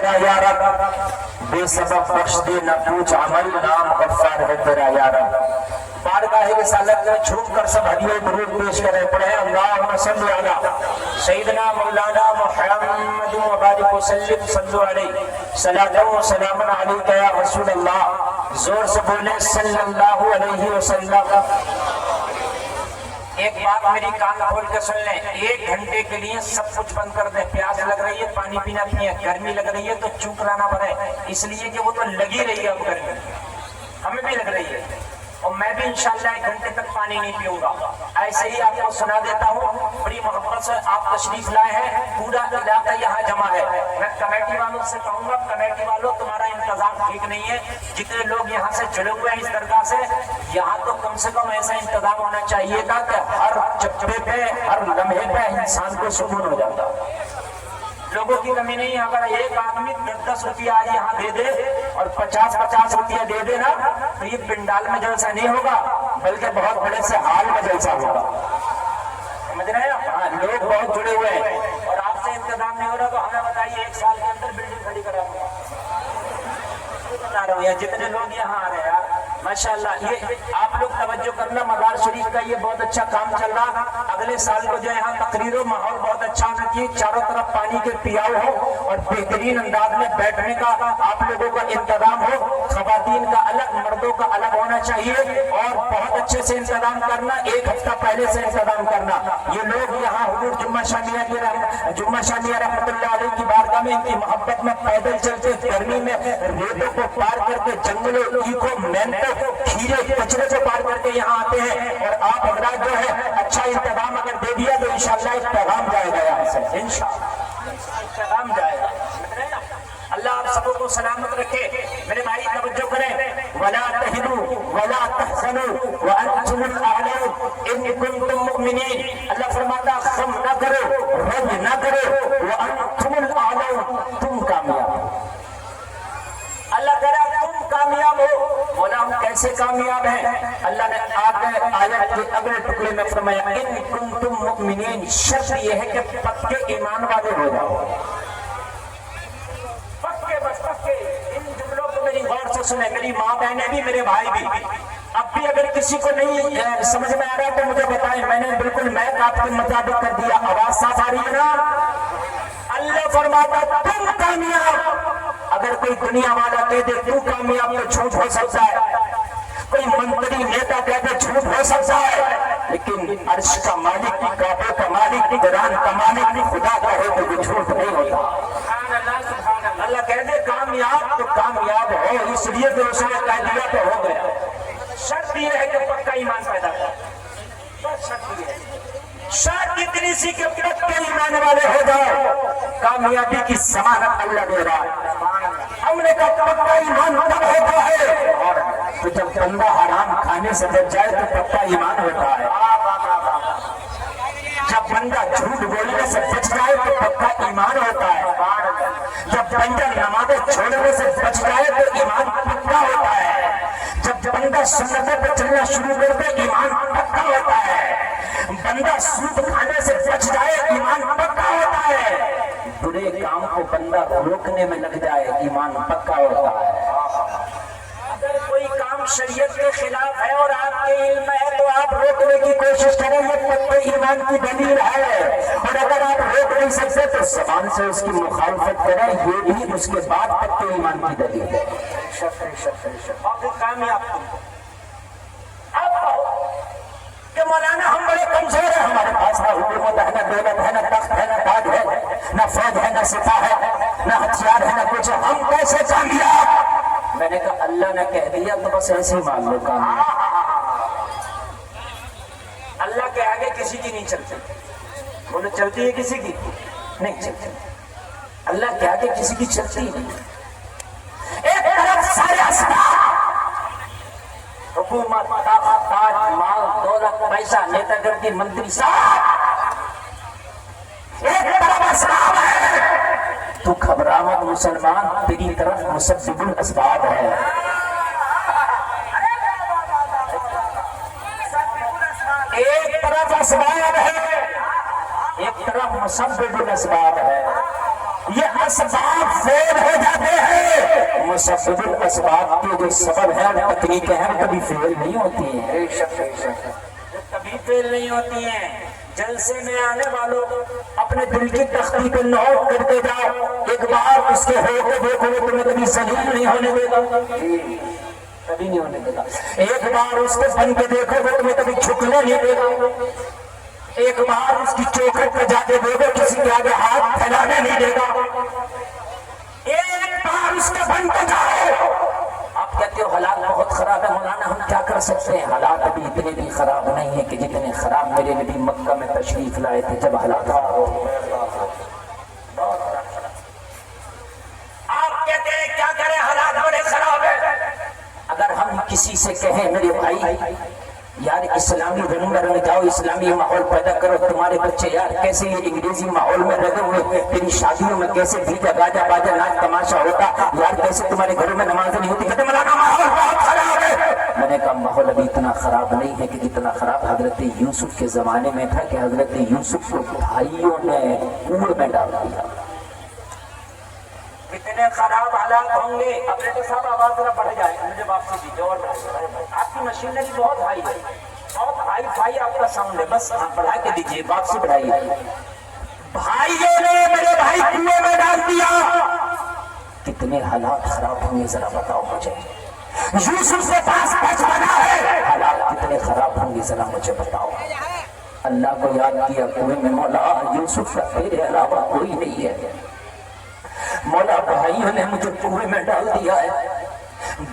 تیرا یا رب، بے سبب بخش دے نہ پوچھ عمل، نام غفار ہے تیرا یا رب۔ بارگاہ رسالت میں جھوم کر سب ہدیہ درود پیش کریں، پڑھیں اللہم صلی علی سیدنا مولانا محمد وبارک وسلم، صلو علیہ صلاۃ و سلام علیک یا رسول اللہ۔ زور سے بولیں صلی اللہ علیہ وسلم۔ ایک بات میری کان کھول کے سن لیں، 1 گھنٹے کے لیے سب کچھ بند کر دیں۔ پیاس لگ رہی ہے پانی پینا پیئے، گرمی لگ رہی ہے تو چوک لانا پڑے، اس لیے کہ وہ تو لگی رہی ہے، اب گرمی ہمیں بھی لگ رہی ہے، اور میں بھی انشاءاللہ 1 گھنٹے تک پانی نہیں پیوں گا۔ ایسے ہی آپ کو سنا دیتا ہوں، بڑی محبت سے آپ تشریف لائے ہیں، پورا علاقہ یہاں جمع ہے۔ میں کمیٹی والوں سے کہوں گا، کمیٹی والوں تمہارا انتظام ٹھیک نہیں ہے، جتنے لوگ یہاں سے جڑے ہوئے ہیں اس درگاہ سے، یہاں تو کم سے کم ایسا انتظام ہونا چاہیے تھا کہ ہر چپڑے پہ ہر لمحے پہ انسان کو سکون ہو جاتا۔ لوگوں کی کمی نہیں ہے، اگر ایک آدمی 10 روپیہ آج یہاں دے دے اور 50 روپیہ دے دے نا، تو یہ پنڈال میں جلسہ نہیں ہوگا بلکہ بہت بڑے سے ہال میں جلسہ ہوگا، سمجھ رہے ہیں؟ ہاں، لوگ بہت جڑے ہوئے ہیں، اور آپ سے انتظام نہیں ہو رہا تو ہمیں بتائیے 1 سال کے اندر بلڈنگ کھڑی کرا دوں بتا رہا ہوں، جتنے لوگ یہاں آ رہے ہیں ماشاءاللہ۔ یہ آپ لوگ توجہ کرنا، مزار شریف کا یہ بہت اچھا کام چل رہا، اگلے سال کو جو یہاں تقریر و ماحول بہت اچھا ہونا چاہیے، چاروں طرف پانی کے پیاؤ ہو اور بہترین انداز میں بیٹھنے کا آپ لوگوں کا انتظام ہو، خواتین کا الگ مردوں کا الگ ہونا چاہیے، اور بہت اچھے سے انتظام کرنا، 1 ہفتہ پہلے سے انتظام کرنا۔ یہ لوگ یہاں حضور جمعہ شامیہ رحمت اللہ علیہ کی بارگاہ میں ان کی محبت میں پیدل چلتے، گرمی میں ریتوں کو پار کر کے، جنگلوں ایکو مینٹوں کھیرے کچرے کو پار کر کے یہاں آتے ہیں، اور آپ حضرات جو ہے اچھا انتظام اگر دے دیا تو انشاءاللہ ایک پیغام جائے گا یہاں سے، انشاءاللہ پیغام جائے گا۔ اللہ آپ سب کو سلامت رکھے۔ میرے بھائی توجہ کریں، ولا تہنوا ولا تحزنوا وانتم الاعلون ان کنتم مؤمنین۔ اللہ فرماتا غم نہ کرو، رنج نہ کرو، وانتم الاعلون، تم کامیاب ہو۔ اللہ کہہ رہا تم کامیاب ہو۔ مولا ہم کیسے کامیاب ہیں؟ اللہ نے آیت کے اگلے ٹکڑے میں فرمایا ان کنتم مؤمنین، شرط یہ ہے کہ پکے ایمان والے ہو جاؤ، پکے، بس پکے۔ ان جملوں کو میری غور سے سنیں، میری ماں بہنیں بھی، میرے بھائی بھی۔ اب بھی اگر کسی کو نہیں سمجھ میں آ رہا تو مجھے بتائیں، میں نے بالکل میک آپ کے مطابق کر دیا، آواز صاف آ رہی ہے نا؟ اللہ فرماتا تم کامیاب۔ اگر کوئی دنیا والا کہہ دے تو کامیاب تو جھوٹ ہو سکتا ہے، کوئی منتری نیتا کہہ دے جھوٹ ہو سکتا ہے، لیکن عرش کا مالک، کعبے کا مالک، قرآن کا مالک خدا کہے تو وہ جھوٹ نہیں ہوتا۔ اللہ کہہ دے کامیاب تو کامیاب ہو، اس لیے تو اس نے کہہ دیا تو ہو گیا۔ شرط یہ ہے کہ پکا ایمان پیدا کر، بس شرط یہ ہے۔ شرط اتنی سی کہ پکے ایمان والے ہو جاؤ، کامیابی کی ضمانت اللہ دے رہا ہے۔ ہم نے کہا پکا ایمان تب ہوتا ہے تو جب بندہ حرام کھانے سے بچ جائے تو پکا ایمان ہوتا ہے، جب بندہ جھوٹ بولنے سے بچ جائے تو پکا ایمان ہوتا ہے، جب بندہ نمازیں چھوڑنے سے بچ جائے تو ایمان پکا ہوتا ہے، جب بندہ سنتوں پہ چلنا شروع کر دے ایمان پکا ہوتا ہے، بندہ سود کھانے سے بچ جائے ایمان پکا ہوتا ہے، برے کام کو بندہ روکنے میں لگ جائے ایمان پکا ہوتا ہے۔ اگر کوئی کام شریعت کے خلاف ہے اور آپ کے علم ہے تو آپ روکنے کی کوشش کریں، یہ پکے ایمان کی دلیل ہے، اور اگر آپ روک نہیں سکتے تو زبان سے اس کی مخالفت کریں، یہ بھی اس کے بعد پکے ایمان کی دلیل ہے۔ کامیاب کہ مولانا ہم بڑے کمزور ہیں، ہمارے پاس نہ حکومت ہے، نہ دولت ہے، نہ تخت ہے، نہ تاج ہے، نہ فوج ہے، نہ سپاہ ہے، نہ ہتھیار ہے، نہ کچھ، ہم کیسے کامیاب؟ میں نے کہا اللہ نے کہہ دیا تو بس ایسے ہی مان لو کامیاب۔ اللہ کے آگے کسی کی نہیں چلتی، بولو چلتی ہے کسی کی؟ نہیں چلتی، اللہ کے آگے کسی کی چلتی نہیں۔ ایک طرف سارے اسباب، حکومت، طاقت، تاج، مال، دولت، پیسہ، نیتا گردی، منتری صاحب، ایک طرف اسباب ہے، تو گھبرا مت مسلمان، تیری طرف مسبب الاسباب ہے۔ ایک طرف اسباب ہے، ایک طرف مسبب الاسباب ہے۔ یہ اسباب فیل ہو مسبب الاسباب کے جو سبب ہے تکنیکیں ہیں کبھی فیل نہیں ہوتی ہیں، کبھی فیل نہیں ہوتی ہیں۔ جلسے میں آنے والوں اپنے دل کی تختی کو نوٹ کرتے جاؤ، ایک بار اس کے ہوتے دیکھو وہ تمہیں کبھی ذلیل نہیں ہونے دے گا، کبھی نہیں ہونے دے گا۔ ایک بار اس کے بن کے دیکھو وہ تمہیں کبھی جھکنے نہیں دے گا، ایک بار اس کی چوکھٹ پہ جا کے دیکھو کسی کے آگے ہاتھ پھیلانے نہیں دے گا، ایک بار اس کے بن کے جاؤ۔ آپ کہتے ہو حالات بہت خراب ہے، مولانا ہم کیا کر سکتے ہیں؟ حالات ابھی اتنے بھی خراب نہیں ہیں کہ جتنے خراب میرے نبی مکہ میں تشریف لائے تھے جب حالات خراب ہو۔ آپ کہتے ہیں کیا کریں حالات بڑے خراب ہیں؟ اگر ہم کسی سے کہیں میرے بھائی یار اسلامی رنگر میں جاؤ، اسلامی ماحول پیدا کرو، تمہارے بچے یار کیسے یہ انگریزی ماحول میں لگے ہوئے، تیری شادیوں میں کیسے بھیجا گاجا باجا ناچ تماشا ہوتا، یار کیسے تمہارے گھروں میں نمازیں نہیں ہوتی، کہتے مولانا ماحول بہت خراب ہے۔ میں نے کہا ماحول ابھی اتنا خراب نہیں ہے کہ جتنا خراب حضرت یوسف کے زمانے میں تھا کہ حضرت یوسف کو بھائیوں نے کنویں میں ڈال دیا۔ کتنے خراب حالات ہوں گے۔ اپنے تو صاحب آواز ذرا بڑھ جائے، مجھے واپسی دیجیے اور آپ کی مشینری بہت ہائی ہے، بہت ہائی فائی آپ کا ساؤنڈ ہے، بس بڑھا کے دیجیے، واپسی بڑھائیے۔ بھائیوں نے میرے بھائی کنویں میں ڈال دیا، کتنے حالات خراب ہوں گے ذرا بتاؤ مجھے۔ یوسف سے پاس بنا ہے، حالات کتنے خراب ہوں گے ذرا مجھے بتاؤ۔ اللہ کو یاد کیا کنویں میں، مولا یوسف کا تیرے علاوہ کوئی نہیں ہے، مولا بھائیوں نے مجھے کنویں میں ڈال دیا ہے،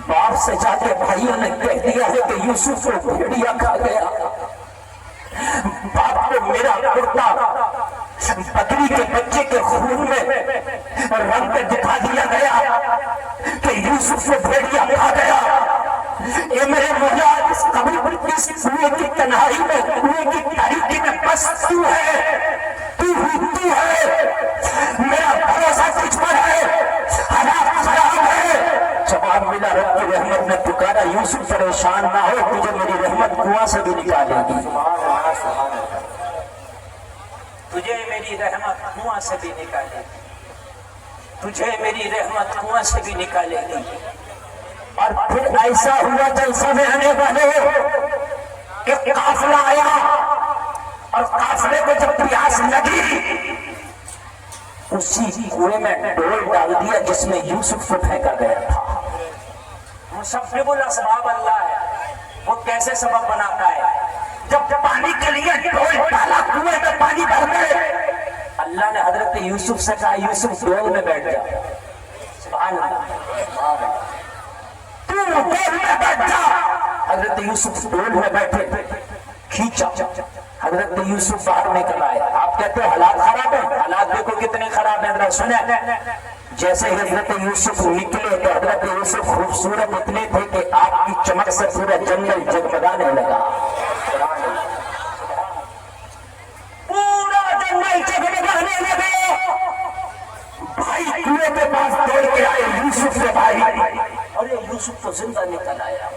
باپ سے جا کے بھائیوں نے کہہ دیا ہے کہ یوسف کو بھیڑیا کھا گیا، باپ کو میرا کرتا بکری کے بچے کے خون میں رنگ پہ دکھا دیا گیا کہ یوسف کو بھیڑیا کھا گیا۔ اے میرے مولا اس قبر اس کنویں کی تنہائی میں، کنویں کی تاریکی میں بس تو ہے، تو ہے، میرا بھروسہ تجھ پر ہے، حالات خراب ہے۔ جواب ملا رب کی رحمت نے پکارا یوسف پریشان نہ ہو، تجھے میری رحمت کنواں سے بھی نکالے گی، تجھے میری رحمت کنواں سے بھی نکالے گی، تجھے میری رحمت کنواں سے بھی نکالے گی۔ اور پھر ایسا ہوا جلسہ میں آنے والے کہ قافلہ آیا، اور قافلے کو جب پیاس لگی اسی کنویں میں ڈول ڈال دیا جس میں یوسف کو پھینکا گیا تھا۔ مسبب الاسباب اللہ ہے، وہ کیسے سبب بناتا ہے؟ جب پانی کے لیے ڈول ڈالا کنویں میں پانی بھر گئے، اللہ نے حضرت یوسف سے کہا یوسف ڈول میں بیٹھ جا، سبحان اللہ، تو ڈول میں بیٹھ جا۔ حضرت یوسف ڈول میں بیٹھے، کھینچا، حضرت یوسف باہر نکل آئے۔ آپ کہتے ہیں حالات خراب ہیں، حالات دیکھو کتنے خراب ہیں، ذرا سنیں۔ جیسے حضرت یوسف نکلے تو حضرت یوسف خوبصورت اتنے تھے کہ آپ کی چمک سے پورا جنگل جگمگانے لگا، پورا جنگل جگمگانے لگا۔ بھائی کنویں کے پاس دوڑ کے آئے یوسف کے بھائی، اور یہ یوسف تو زندہ نکل آیا،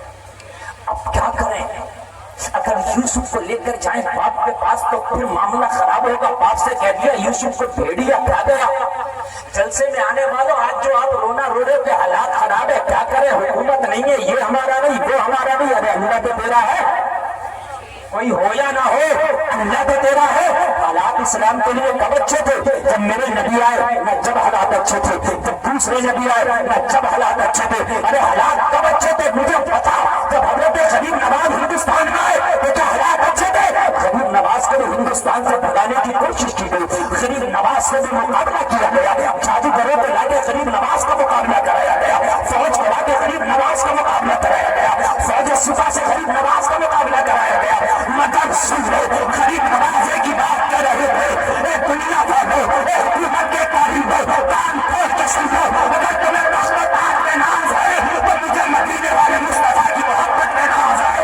اب کیا کریں؟ اگر یوسف کو لے کر جائیں باپ کے پاس تو پھر معاملہ خراب ہوگا، باپ سے کہہ دیا یوسف کو بھیڑیا کھا گیا۔ جلسے میں آنے والوں آج جو آپ رونا رو رہے کہ حالات خراب ہے، کیا کریں، حکومت نہیں ہے، یہ ہمارا نہیں وہ ہمارا نہیں، ارے اللہ تو تیرا ہے، کوئی ہو یا نہ ہو اللہ تو تیرا ہے۔ حالات اسلام کے لیے کب اچھے تھے؟ جب میرے نبی آئے نہ جب حالات اچھے تھے، جب دوسرے نبی آئے نہ جب حالات اچھے تھے۔ ارے حالات کب اچھے تھے مجھے پتا، جب حضرت غریب نواز ہندوستان میں آئے تو کیا حالات اچھے تھے؟ غریب نواز کو ہندوستان سے بھگانے کی کوشش کی گئی، غریب نواز سے بھی مقابلہ کیا گیا، جادوگروں کو لا کے غریب نواز کا مقابلہ کرایا گیا، فوج کو لا کے غریب نواز کا مقابلہ کرایا گیا، فوج صفا سے غریب نواز کا مقابلہ کرایا گیا، مگر سن لو غریب نوازے کی بات کر رہے تھے، اے دنیا والو، اے حکومت کے قریبو، کان کھول کے سنو، اگر تمہیں مصطفیٰ پہ ناز ہے تو مجھے مدینے والے مصطفیٰ کی محبت پہ ناز ہے۔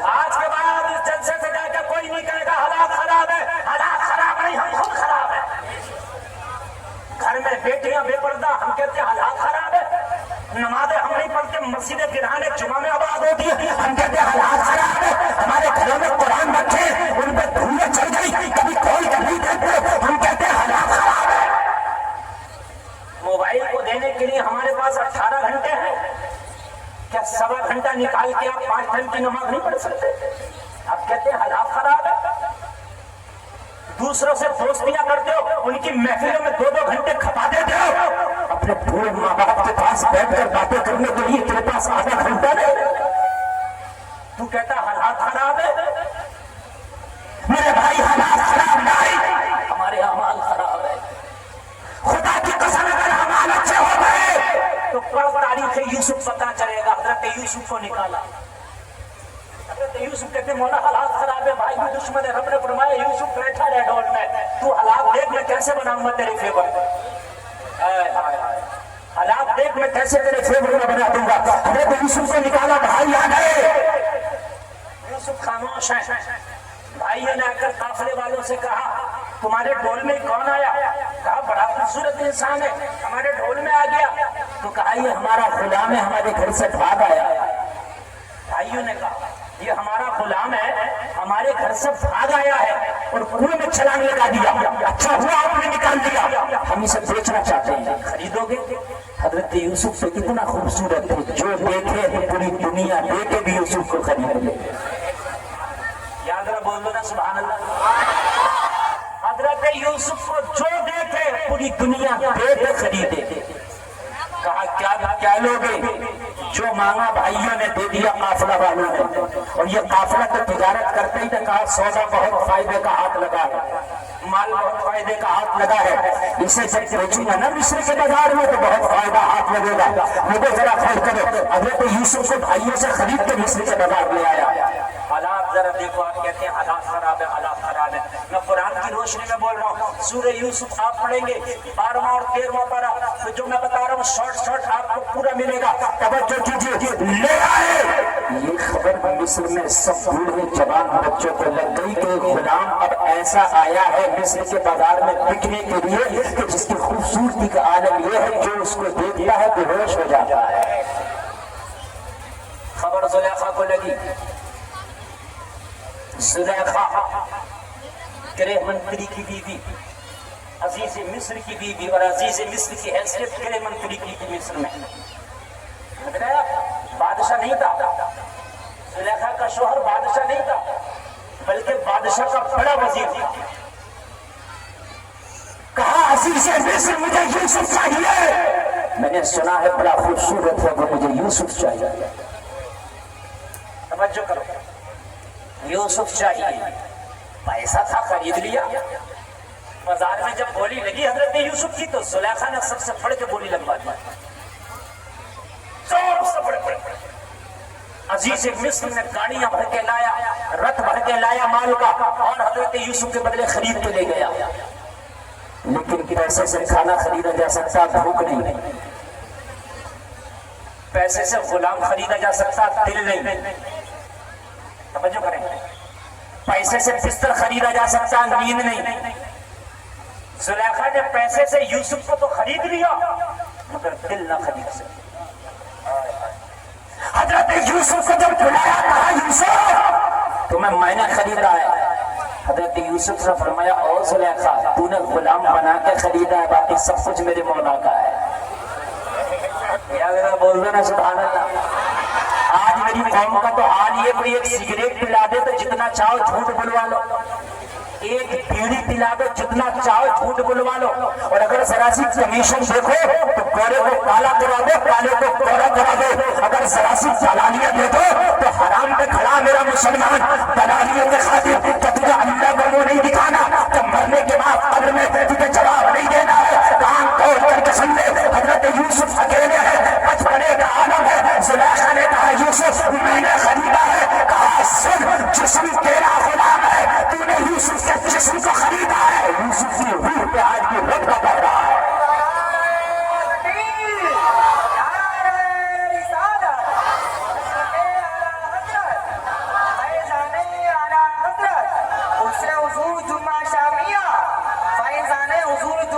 آج کے بعد اس جلسے سے جا کے کوئی نہیں کہے گا حالات خراب ہے، حالات خراب نہیں، ہم خود خراب ہیں۔ گھر میں بیٹیاں بے پردہ، ہم کہتے ہیں حالات خراب ہے، نمازیں ہم نہیں پڑھتے، مسجدیں گرانے جمعہ میں آباد ہوتی ہے، ہم کہتے ہیں حالات خراب ہے۔ گھنٹہ نکال کے آپ 5 ٹائم کی نماز نہیں پڑھ سکتے؟ آپ کہتے ہیں حالات خراب ہے. دوسروں سے دوستیاں کرتے ہو, ان کی محفلوں میں 2-2 گھنٹے کھپا دیتے ہو. اپنے بوڑھے ماں باپ کے پاس بیٹھ کر باتیں کرنے کے لیے تیرے پاس آدھا گھنٹہ نہیں. تو کہتا حالات خراب ہے. میرے بھائی حالات خراب نہیں, ہمارے اعمال خراب ہے. خدا کی قسم اگر اعمال اچھے ہو گئے تو پڑھ تاریخ یوسف پتہ چلے گا. حضرت یوسف کو نکالا. حضرت یوسف کہتے مولا حالات خراب ہے, بھائی بھی دشمن ہے. رب نے فرمایا یوسف بیٹھا رہے ڈول میں, تو حالات دیکھ میں کیسے بناؤں گا تیرے فیور. حالات دیکھ میں کیسے تیرے فیور میں بنا دوں گا. حضرت یوسف کو نکالا, بھائی آ گئے. یوسف خاموش ہے. بھائیوں نے آ کر قافلے والوں سے کہا تمہارے ڈھول میں کون آیا؟ کہا بڑا خوبصورت انسان ہے, ہمارے ڈھول میں آ گیا. تو کہا یہ ہمارا غلام ہے, ہمارے گھر سے بھاگ آیا. بھائیوں نے کہا یہ ہمارا غلام ہے, ہمارے گھر سے بھاگ آیا ہے اور کنویں میں چھلانگ لگا دیا. اچھا ہوا آپ نے نکال دیا, ہم اسے بیچنا چاہتے ہیں, خریدو گے؟ حضرت یوسف سے کتنا خوبصورت ہے, جو دیکھے تو پوری دنیا دیکھے بھی یوسف کو خرید لے. یاد رہا, بول دو نا سبحان اللہ. حضرت یوسف کو جو دیکھے پوری دنیا دیکھ خریدے. کہا کیا لوگے؟ جو مانگا بھائیوں نے دے دیا قافلہ والوں نے. اور یہ قافلہ تو تجارت کرتے ہی تھے, کہا سودا بہت فائدے کا ہاتھ لگا ہے, مال بہت فائدے کا ہاتھ لگا ہے, اسے جب بیچوں گا نا مصر کے بازار میں تو بہت فائدہ ہاتھ لگے گا. مجھے ذرا خرید کرو. حضرت یوسف کو بھائیوں سے خرید کے مصر کے بازار لے آیا. حالات ذرا دیکھو, آپ کہتے ہیں حالات خراب ہے, حالات خراب ہے. میں قرآن کی روشنی میں بول رہا ہوں. سورہ یوسف آپ پڑھیں گے 12واں اور 13واں پارہ, تو جو میں بتا رہا ہوں شارٹ آپ کو پورا ملے گا. توجہ کیجیے, لے آئے. یہ خبر مصر میں سب بوڑھے جوان بچوں کو لگ گئی کہ غلام اب ایسا آیا ہے مصر کے بازار میں بکنے کے لیے کہ جس کی خوبصورتی کا عالم یہ ہے جو اس کو دیکھتا ہے بے ہوش ہو جاتا ہے. خبر زلیخا کو لگی. زلیخا گرہ منتری کی بیوی, عزیز مصر کی بیوی, اور عزیز مصر کی حیثیت گرہ منتری کی تھی مصر میں. بادشاہ نہیں تھا زلیخا کا شوہر, بادشاہ نہیں تھا بلکہ بادشاہ کا بڑا وزیر تھا. کہا عزیز مصر مجھے یوسف چاہیے. میں نے سنا ہے بڑا خوبصورت ہے, وہ مجھے یوسف چاہیے. توجہ کرو, یوسف چاہیے. پیسہ تھا, خرید لیا. بازار میں جب بولی لگی حضرت یوسف کی تو زلیخا نے سب سے پڑھ کے بولی لگوا دی. عزیز مصر نے گاڑیاں بھر کے لایا, رتھ بھر کے لایا مال کا, اور حضرت یوسف کے بدلے خرید کے لے گیا. لیکن پیسے سے کھانا خریدا جا سکتا, بھوک نہیں. پیسے سے غلام خریدا جا سکتا, دل نہیں. توجہ کریں, پیسے سے بستر خریدا جا سکتا, نیند نہیں. زلیخا نے پیسے سے یوسف کو تو خرید لیا مگر دل نہ خرید سکتا. حضرت یوسف کو جب بلایا کہا یوسف تمہیں میں نے خریدا ہے. حضرت یوسف نے فرمایا او زلیخا تو نے غلام بنا کے خریدا ہے, باقی سب کچھ میرے مولا کا ہے. یا ذرا بول دو نا سبحان اللہ. آج میری قوم کا تو حال یہ, کوئی ایک سگریٹ پلا دے تو جتنا چاہو جھوٹ بلوا لو, ایک بیڑی پلا دو جتنا چاہو جھوٹ بلوا لو, اور اگر ذرا سی کمیشن دیکھو تو گورے کو کالا کرا دو, کالے کو گورا کرا دو. اگر ذرا سی دلالیاں دے دو تو حرام پہ کھڑا میرا مسلمان دلالیوں کے خاطر کہ تجھے اللہ کو منہ نہیں دکھانا, کہ مرنے کے بعد قبر میں تجھے جواب نہیں دینا ہے. کان کھول کر قسم دے, حضرت یوسف اکیلے ہے, بچپنے کا عالم ہے. زلیخا نے کہا یوسف میں نے خریدا ہے. کہا سن, جسم تیرا غلام ہے, تو نے یوسف کے جسم کو خریدا ہے. یوسف کی روح پہ آج بھی رتبہ بڑھ رہا ہے. حضور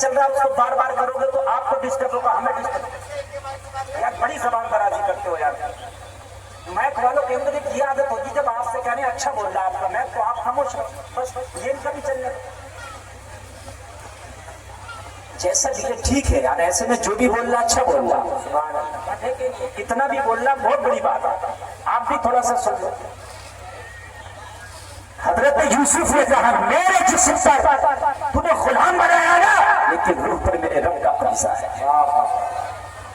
چل رہا ہے اس کو بار بار کرو گے تو آپ کو ڈسٹرب ہوگا, ہمیں ڈسٹرب. یار بڑی زبان درازی کرتے ہو یار. میک والوں کے اندر ایک یہ عادت ہوتی ہے جب آپ سے کہنے اچھا بول رہا ہے آپ کا میک تو آپ خاموش ہو, بس یہ ان کا بھی چلنے جیسا بھی ہے ٹھیک ہے یار, ایسے میں جو بھی بول رہا اچھا بول رہا, اتنا بھی بول رہا بہت بڑی بات ہے. آپ بھی تھوڑا سا سن لو. حضرت یوسف نے کہا میرے جسم پر تو نے غلام بنایا نا, لیکن روح پر میرے رب کا قبضہ ہے.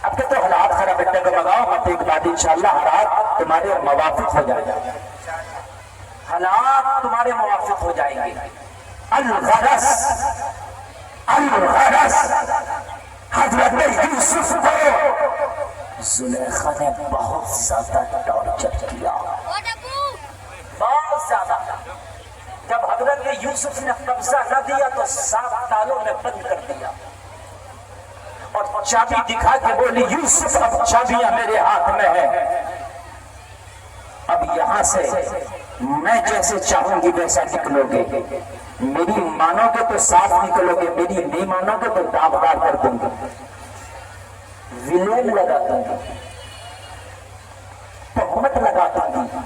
اب کہ تو حالات خراب بیٹے کو لگاؤ, مت ایک بات انشاءاللہ حالات تمہارے موافق ہو جائیں گے, حالات تمہارے موافق ہو جائیں گے. الغرض الغرض حضرت یوسف کو زلیخا نے بہت زیادہ ٹارچر کیا, بہت زیادہ. جب حضرت یوسف نے قبضہ نہ دیا تو 7 تالوں میں بند کر دیا اور چابی دکھا کے بولی یوسف اب چابیاں میرے ہاتھ میں ہے, اب یہاں سے میں جیسے چاہوں گی ویسا نکلو گے, میری مانو گے تو صاف نکلو گے, میری نہیں مانو گے تو داغدار کر دوں گی, ولین لگا دوں گی, تہمت لگا دوں گی.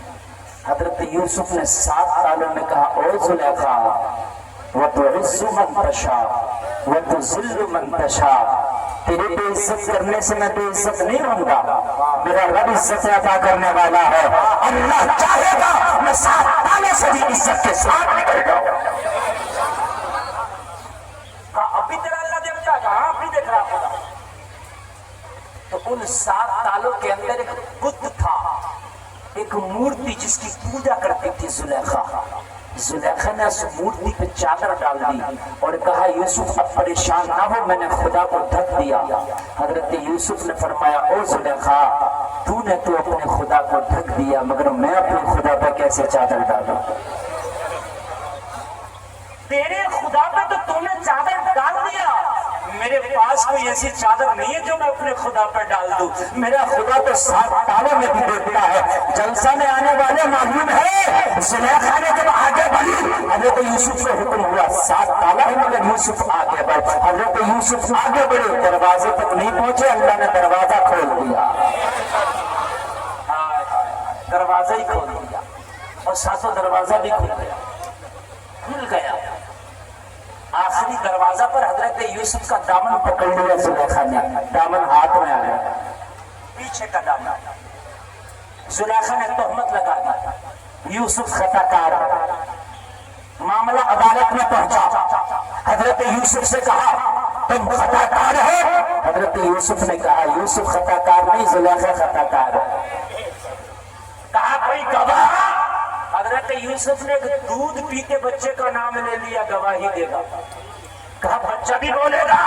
حضرت یوسف نے 7 سالوں میں کہا او زلیخا وَتُعِزُّ مَن تَشَاءُ وَتُذِلُّ مَن تَشَاءُ, تیرے بے عزت کرنے سے میں بے عزت نہیں ہوں گا, میرا رب عزت عطا کرنے والا ہے. اللہ چاہے گا میں 7 تالوں سے بھی عزت کے ساتھ نکل جاؤں. اب بھی تیرا اللہ دیکھتا ہے, کہاں اب بھی دیکھ رہا ہوگا. تو ان 7 تالوں کے اندر ایک بت تھا, ایک مورتی جس کی پوجا کرتی تھی زلیخا. زلیخا نے اس مورتی پہ چادر ڈال دی اور کہا یوسف اب پریشان نہ ہو, میں نے خدا کو ڈھک دیا. حضرت یوسف نے فرمایا او زلیخا تو نے تو اپنے خدا کو ڈھک دیا, مگر میں اپنے خدا پہ کیسے چادر ڈالوں؟ تیرے خدا پہ تو تم نے چادر ڈال دیا, میرے پاس کوئی ایسی چادر نہیں ہے جو میں اپنے خدا پر ڈال دوں. میرا خدا تو 7 تالوں میں بھی دیکھتا ہے. جلسہ میں آنے والے معلوم ہے زلیخا نے جب آگے بڑھی حضرت یوسف کو حکم ہوا 7 تالا ہے مگر یوسف آگے بڑھ. حضرت یوسف آگے بڑھے, دروازے تک نہیں پہنچے, اللہ نے دروازہ کھول دیا, دروازہ ہی کھول دیا اور 7 دروازہ بھی کھل گیا, کھل گیا. آخری دروازہ پر حضرت یوسف کا دامن پکڑ لیا زلیخا نے, دامن ہاتھ میں آ گیا, پیچھے کا دامن. زلیخا نے تہمت لگا دی یوسف خطا کار. معاملہ عدالت میں پہنچا, حضرت یوسف سے کہا تم خطا کار ہو. حضرت یوسف نے کہا یوسف خطا کار نہیں, زلیخا خطا کار ہے. کہا کوئی گواہ. حضرت یوسف نے دودھ پیتے بچے کا نام لے لیا, گواہی دے گا. کہا بچہ بھی بولے گا.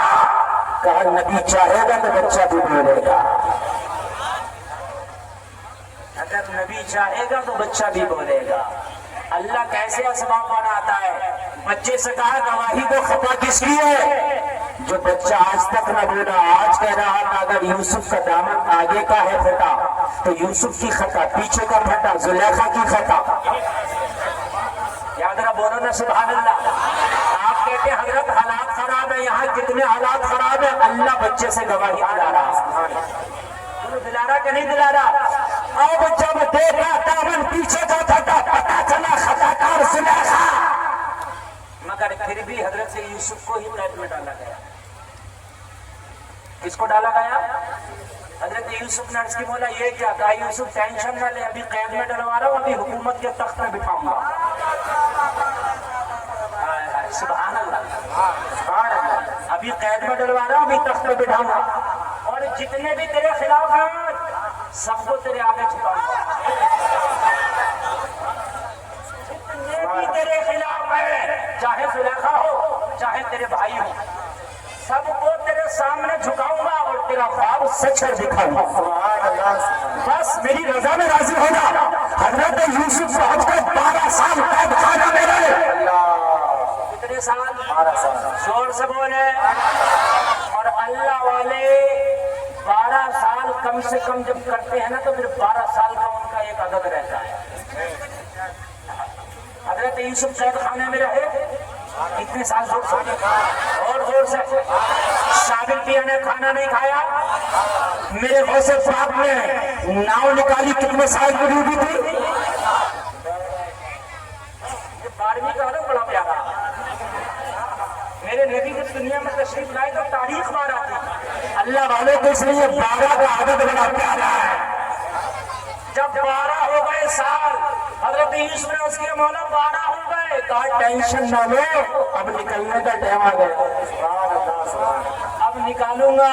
کہا نبی چاہے گا تو بچہ بھی بولے گا, اگر نبی چاہے گا تو بچہ بھی بولے گا. اللہ کیسے اسباب بناتا ہے. بچے سے کہا گواہی کو خطا کس کی ہے؟ جو بچہ آج تک نہ بولا آج کہہ رہا تھا اگر یوسف کا دامن آگے کا ہے پھٹا تو یوسف کی خطا, پیچھے کا پھٹا زلیخا کی خطا. یاد رہا, بولو نا سبحان اللہ. آپ کہتے ہیں حضرت حالات خراب ہے, یہاں کتنے حالات خراب ہیں, اللہ بچے سے گواہی دلا رہا. دلا رہا کہ نہیں دلا رہا؟ اب جب دیکھا دامن پیچھے کا پھٹا پتا چلا خطا کار زلیخا, مگر پھر بھی حضرت یوسف کو ہی قید میں ڈالا گیا. کس کو ڈالا گیا؟ حضرت یوسف نے عرض کی بولا یہ کیا؟ کہا یوسف ٹینشن نہ لے, ابھی قید میں ڈلوا رہا ہوں, ابھی حکومت کے تخت میں بٹھاؤں گا. سبحان اللہ, سبحان اللہ. ابھی قید میں ڈلوا رہا ہوں, ابھی تخت میں بٹھاؤں گا, اور جتنے بھی تیرے خلاف ہیں سب کو تیرے آگے چھپاؤں گا. جتنے بھی تیرے خلاف ہیں, چاہے زلیخا ہو چاہے تیرے بھائی ہو, سب کو تیرے سامنے جھکاؤں گا اور تیرا خواب سچ کر دکھاؤں گا. بس میری رضا میں راضی ہو جا. حضرت یوسف پہنچ کر 12 سال قید خانہ میں رہے. کتنے سال؟ 12 سال. زور سے بولے. اور اللہ والے 12 سال کم سے کم جب کرتے ہیں نا تو پھر 12 سال کا ان کا ایک عدد رہتا ہے. حضرت یوسف قید خانے میں رہے کتنے سال؟ زور سے, اور زور ہوش ہے؟ صابر پیا نے کھانا نہیں کھایا؟ میرے غوث پاک نے ناؤ نکالی کتنے سال کی ڈیوٹی تھی؟ یہ 12ویں کا حالت بڑا پیارا، میرے نبی جب دنیا میں تشریف لائے تو تاریخ مارا تھی اللہ والے کو، اس لیے 12 کا عدد بڑا پیارا ہے۔ جب 12 ہو گئے سال، حضرت یوسف نے اس کے مولا 12 ہو گئے، کہا ٹینشن نہ لو، اب نکلنے کا ٹائم آ گیا، اب نکالوں گا،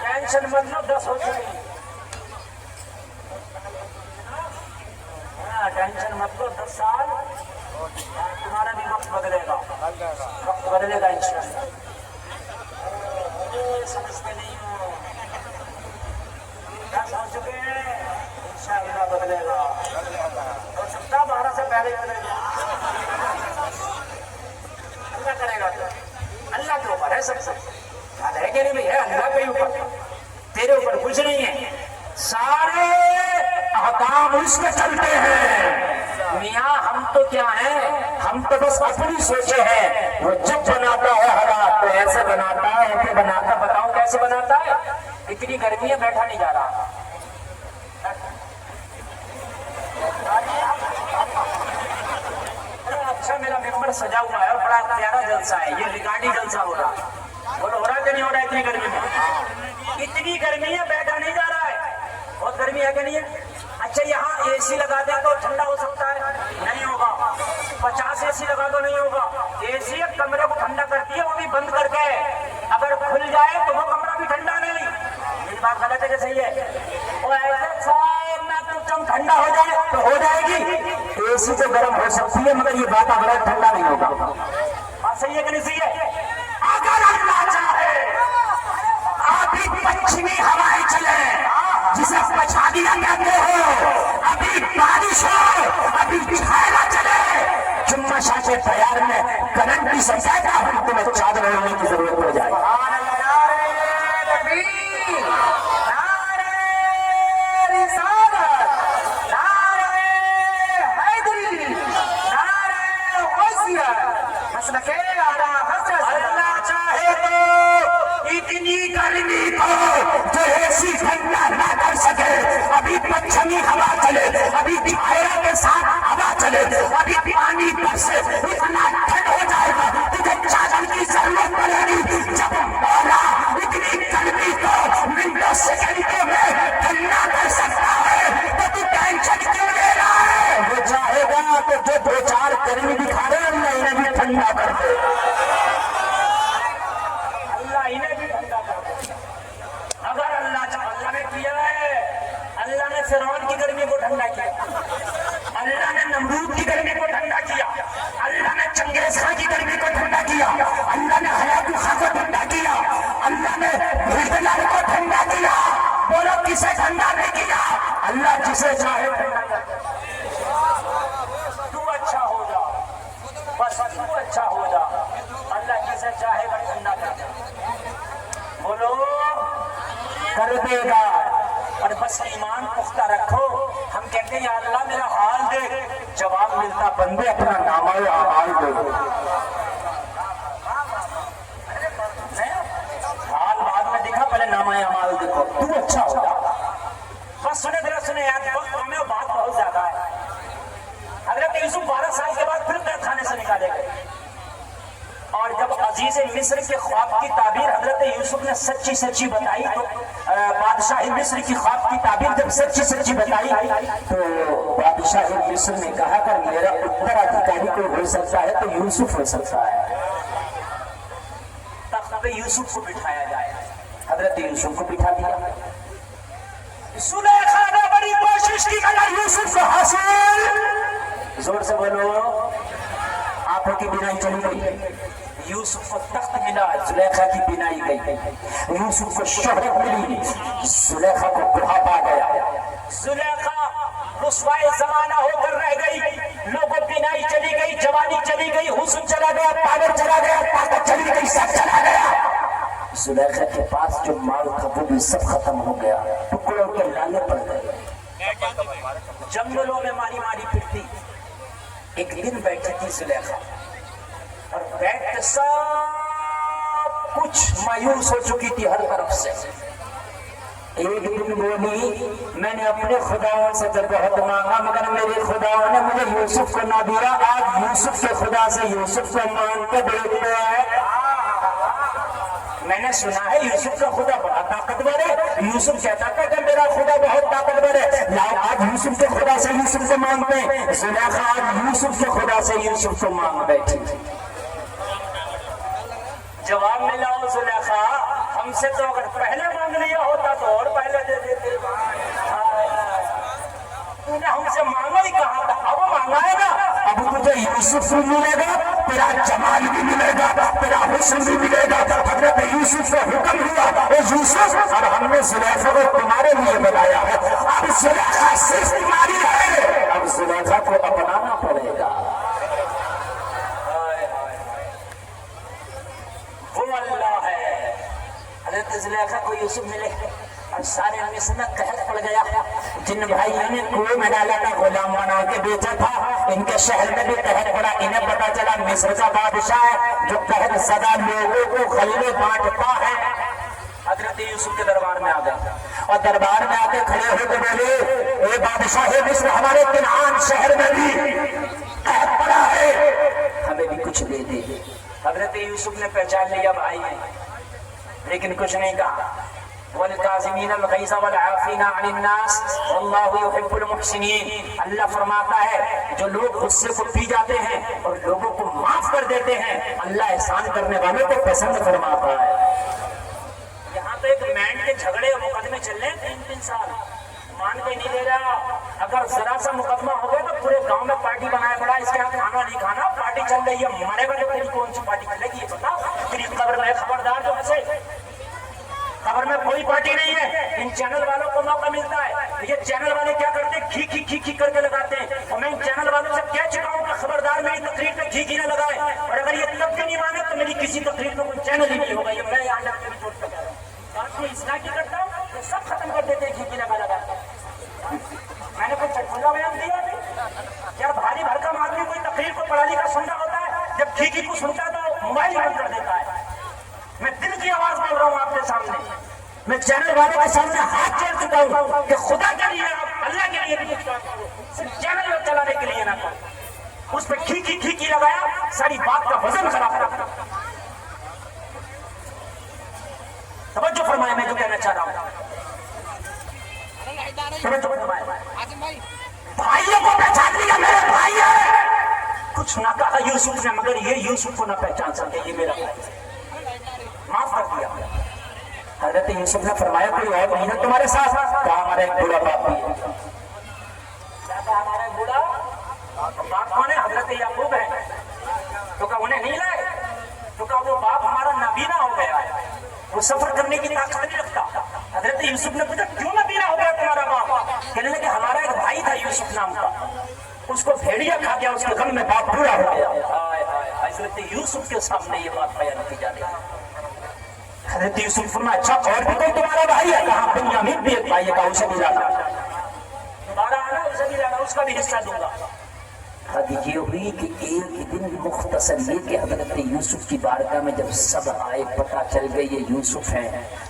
ٹینشن مت لو، 10 ہو چکی، ٹینشن مت لو، 10 سال تمہارا بھی وقت بدلے گا، وقت بدلے گا انشاءاللہ۔ سمجھتے نہیں ہو، 10 ہو چکے ہیں، انشاءاللہ بدلے گا، ہو سکتا 12 سے پہلے بدلے گا، اللہ کرے گا، اللہ کے اوپر ہے سب سے، یاد ہے کہ نہیں بھائی؟ ہے اللہ کے اوپر، تیرے اوپر کچھ نہیں ہے، سارے احکام اس کے چلتے ہیں۔ میاں ہم تو کیا ہیں، ہم تو بس اپنی سوچے ہیں، وہ جب بناتا ہے حالات تو ایسے بناتا ہے، ایسے بناتا، بتاؤں کیسے بناتا ہے؟ اتنی گرمی ہے بیٹھا نہیں جا رہا، اچھا میرا ممبر سجا ہوا ہے اور بڑا پیارا جلسہ ہے، یہ ریکارڈی جلسہ ہو رہا، بولو ہو رہا کہ نہیں ہو رہا؟ اتنی گرمی میں، اتنی گرمی ہے بیٹھا نہیں جا رہا ہے، بہت گرمی ہے کہ نہیں ہے؟ اچھا یہاں اے سی لگا دیں تو ٹھنڈا ہو سکتا ہے؟ نہیں ہوگا، 50 اے سی لگا دو نہیں ہوگا، اے سی کمرے کو ٹھنڈا کرتی ہے، وہ بھی بند کر کے، اگر کھل جائے تو وہ کمرہ بھی ٹھنڈا نہیں، میری بات غلط ہے کہ صحیح ہے؟ وہ ایسے سائے میں تو کم ٹھنڈا ہو جائے تو ہو جائے گی، اے سی تو گرم ہو سکتی ہے مگر یہ بات اگر ٹھنڈا نہیں ہوگا، بات صحیح ہے کہ نہیں صحیح ہے؟ اگر اللہ چاہے ابھی پچھمی ہوائیں چلے جسے پچھادیاں کہتے ہو، ابھی بارش ہو، ابھی چھایا چلے، جمعہ شاہ کے تیار میں کرنٹ بھی سب جائے گا، ہم تمہیں چادر اوڑھنے کی ضرورت پڑ جائے گی۔ اللہ چاہے تو اتنی گرمی کو جو ایسی ٹھنڈا نہ کر سکے، ابھی پچھمی ہوا چلے، ابھی چھایا کے ساتھ ہوا چلے، ابھی پانی برسے، اتنا ٹھنڈ ہو جائے گا تجھے چادر کی ضرورت پڑے گی۔ جب مولا اتنی گرمی کو منٹوں سیکنڈوں میں ٹھنڈا کر سکتا ہے تو تو ٹینشن کیوں لے رہا ہے؟ وہ چاہے گا تو جو 2-4 گرمی دکھا رہے اللہ انہیں بھی ٹھنڈا کر دے، اللہ انہیں بھی ٹھنڈا کر دے۔ اگر اللہ نے کیا ہے، اللہ نے فرعون کی گرمی کو ٹھنڈا کیا، اللہ نے نمرود کی گرمی کو ٹھنڈا کیا، اللہ نے چنگیز خان کی گرمی کو ٹھنڈا کیا، اللہ نے حیات خان کو ٹھنڈا کیا، اللہ نے ہٹلر کو ٹھنڈا کیا، بولو کسے ٹھنڈا نہیں کیا؟ اللہ جسے چاہے ٹھنڈا کر دے۔ تو اچھا ہو جا، بس تو اچھا ہو جا، اللہ جسے چاہے گا ٹھنڈا کر دے، بولو کر دے گا۔ اور بس ایمان پختہ رکھو، ہم کہتے ہیں یا اللہ میرا حال دے، جواب ملتا بندے اپنا نامہ اعمال دے، حال بعد میں دیکھا، پہلے نامہ اعمال دیکھو، تو اچھا ہوگا۔ بس سنے ذرا سنے یاد، وقت ہمیں بات بہت زیادہ ہے۔ حضرت یوسف 12 سال کے بعد پھر قید خانے سے نکالے گئے، اور جب عزیز مصر کے خواب کی تعبیر حضرت یوسف نے سچی سچی بتائی تو بادشاہ مصر کی خواب کی تعبیر جب سچی سچی بتائی تو بادشاہ مصر نے کہا کہ میرا اترادھیکاری کوئی ہو سکتا ہے تو یوسف ہو سکتا ہے، تخت پہ یوسف کو بٹھایا جائے، حضرت یوسف کو بٹھا دیا۔ زلیخا نے بڑی کوشش کی کہ یوسف کو حاصل، زور سے بولو، آنکھوں کی بینائی چلی گئی، یوسف کو تخت ملا، زلیخا کی بینائی گئی، یوسف کو شہرت ملی، زلیخا کو بڑھاپا گیا، زلیخا رسوائے زمانہ ہو کر رہ گئی، لوگوں بینائی چلی گئی، جوانی چلی گئی، حسن چلا گیا، پاور چلا گیا، طاقت چلی گئی، سب چلا گیا۔ زلیخا کے پاس جو مال تھا وہ بھی سب ختم ہو گیا، ٹکڑوں کے لالے پڑ گئے، جنگلوں میں ماری ماری پھرتی۔ ایک دن بیٹھی تھی زلیخا اور بیٹھ کے سب کچھ مایوس ہو چکی تھی ہر طرف سے. ایک دن بولی میں نے اپنے خداؤں سے تو بہت مانگا مگر میرے خداؤں نے مجھے یوسف کو نہ دیا. آج یوسف کے خدا سے یوسف کو مانگ کے دیکھتے ہیں. میں نے سنا ہے یوسف کا خدا بڑا طاقتور ہے. یوسف کہتا تھا کہ میرا خدا بہت طاقتور ہے. لاؤ آج یوسف کے خدا سے یوسف کو مانگتے ہیں. زلیخا آج یوسف کے خدا سے یوسف کو مانگ بیٹھی. جواب ملا زلیخا ہم سے تو اگر پہلے مانگ لیا ہوتا تو اور پہلے دے دیتے. تو نے ہم سے مانگا ہی کہا تھا. اب مانگا ہے نا. اب تجھے یوسف بھی ملے گا, تیرا جمال بھی ملے گا, تیرا حسن بھی ملے گا. حضرت یوسف سے حکم ہوا اے یوسف اب ہم نے زلیخا کو تمہارے لیے بنایا ہے. اب زلیخا صرف تمہاری ہے. اب زلیخا کو اپنانا پڑے گا. وہ اللہ ہے. حضرت زلیخا کو یوسف ملے اور سارے مصر میں قہر پڑ گیا. جن بھائیوں نے کنویں میں ڈالا تھا غلام بنا کے بیچا تھا ان کے شہر میں بھی قہر پڑا. انہیں پتا چلا مصر کا بادشاہ ہے جو قہر زدہ لوگوں کو غلبے بانٹتا ہے. حضرت یوسف کے دربار میں آ گئے اور دربار میں آ کے کھڑے ہو کے بولے اے بادشاہ مصر ہمارے کنعان شہر میں بھی قہر پڑا ہے, ہمیں بھی کچھ دے دے. حضرت یوسف نے پہچان لیا بھائی ہے لیکن کچھ نہیں کہا. والکاظمین الغیظ والعافین عن الناس واللہ یحب المحسنین. اللہ فرماتا ہے جو لوگ غصے کو پی جاتے ہیں اور لوگوں کو معاف کر دیتے ہیں اللہ احسان کرنے والوں کو پسند فرماتا ہے. یہاں تو ایک مینڈ کے جھگڑے اور مقدمے چل رہے ہیں 3 سال مان کے نہیں دے رہا. اگر ذرا سا مقدمہ ہو گیا تو پورے گاؤں میں پارٹی بنایا پڑا اس کے ہاں کھانا نہیں کھانا. پارٹی چل رہی ہے مرے گا تو تیری کون سی پارٹی چلے گی یہ بتا. تیری قبر میں خبردار جو ہنسے. خبر میں کوئی پارٹی نہیں ہے. ان چینل والوں کو موقع ملتا ہے. یہ چینل والے کیا کرتے ہیں کھی کھی کھی کھی کر کے لگاتے ہیں. اور میں ان چینل والوں سے کہہ چکا ہوں کہ خبردار میری تقریر پہ کھی کھی نہ لگائے. اور اگر یہ تب بھی نہیں مانے تو میری کسی تقریر میں کوئی چینل ہی نہیں ہوگا. یہ میں یہاں جا کے چھوڑ کر جا رہا ہوں. بات کو اصلاح کی کرتا ہوں یہ سب ختم کر دیتے ہیں کھی کھی لگا. میں نے کوئی چٹکلا بیان دیا نہیں. کیا بھاری بھرکم آدمی کوئی تقریر کو پڑھا لکھا سننا ہوتا ہے جب کھی کھی کو سنتا ہے تو موبائل بند کر دیتا ہے. میں دل کی آواز بول رہا ہوں آپ کے سامنے. میں چینل والوں کے سامنے ہاتھ جوڑ چکا ہوں کہ خدا کے لیے آپ اللہ کے لیے بھی صرف چینل چلانے کے لیے نہ کرو. اس پہ کھی کھی کھی کھی لگایا ساری بات کا وزن خراب کرا. توجہ فرمائے میں جو کہنا چاہ رہا ہوں. توجہ فرمائے بھائیوں کو پہچان لیا میرے بھائی ہے. کچھ نہ کہا یوسف نے مگر یہ یوسف کو نہ پہچان سکے. یہ میرا معاف کر دیا. حضرت یوسف نے فرمایا کوئی اور نہیں ہے تمہارے ساتھ. کہا ہمارا ایک بوڑھا باپ بھی ہے. ہمارا ایک بوڑھا باپ کون ہے؟ حضرت یعقوب ہے. تو کہا انہیں نہیں لائے. تو کہا وہ باپ ہمارا نابینا ہو گیا ہے وہ سفر کرنے کی طاقت نہیں رکھتا. حضرت یوسف نے پوچھا کیوں نابینا ہو گیا تمہارا باپ؟ کہنے لگے ہمارا ایک بھائی تھا یوسف نام کا اس کو بھیڑیا کھا گیا اس کے غم میں باپ بوڑھا ہو گیا. حضرت یوسف کے سامنے یہ بات بیان کی جا رہی ہے. حضرت یوسف فرمایا اچھا اور بھی کوئی تمہارا بھائی ہے؟ کہاں بنیامین بھی ایک بھائی ہے. کہا اسے بھی لانا. دوبارہ آنا اسے بھی لانا اس کا بھی حصہ دوں گا. حد یہ ہوئی کہ ایک دن مختصر یہ کہ حضرت یوسف کی بارگاہ میں جب سب آئے پتہ چل گئی یہ یوسف ہیں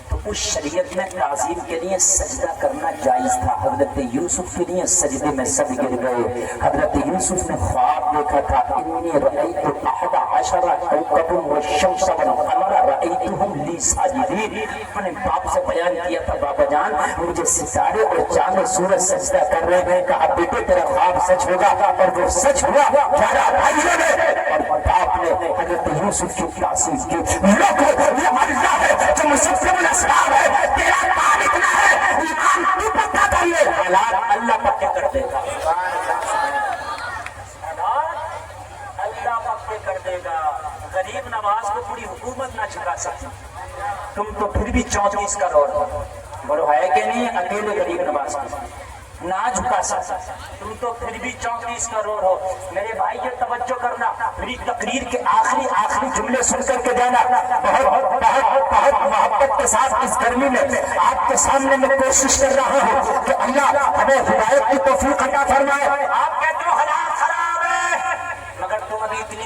تو اس شریعت میں تعظیم کے لیے سجدہ کرنا جائز تھا. حضرت یوسف کے لیے سجدے میں سب گر گئے. حضرت یوسف نے خواب دیکھا تھا انی رأیت احد عشر کوکبا والشمس والقمر رأیتهم لی ساجدین. اپنے باپ سے بیان کیا تھا بابا جان مجھے ستارے اور چاند اور سورج سجدہ کر رہے ہیں. کہا بیٹے تیرا خواب سچ ہوگا اور وہ سچ ہوا. پیارا بھائیوں نے اور باپ نے حضرت یوسف کی تعظیم کی. لوگوں یہ اللہ ہے جو مسلسل الاسباب ہے. تیرا کام اتنا ہے ایمان تو پکا کر لے حالات اللہ پکے کر دے گا. اللہ پکے کر دے گا. غریب نواز کو پوری حکومت نہ جھکا سکتی. تم تو پھر بھی 34 کروڑ بولو ہے کہ نہیں اکیلے غریب نواز کو نہ جھکا سکتا. تم تو پھر بھی 34 کروڑ ہو. میرے بھائی یہ توجہ کرنا میری تقریر کے آخری جملے سن کر کے جانا. بہت محبت کے ساتھ اس گرمی میں آپ کے سامنے میں کوشش کر رہا ہوں کہ اللہ ہمیں ہدایت کی توفیق عطا فرمائے. آپ کہتے ہو حالات خراب ہے مگر تم ابھی اتنی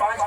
5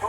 2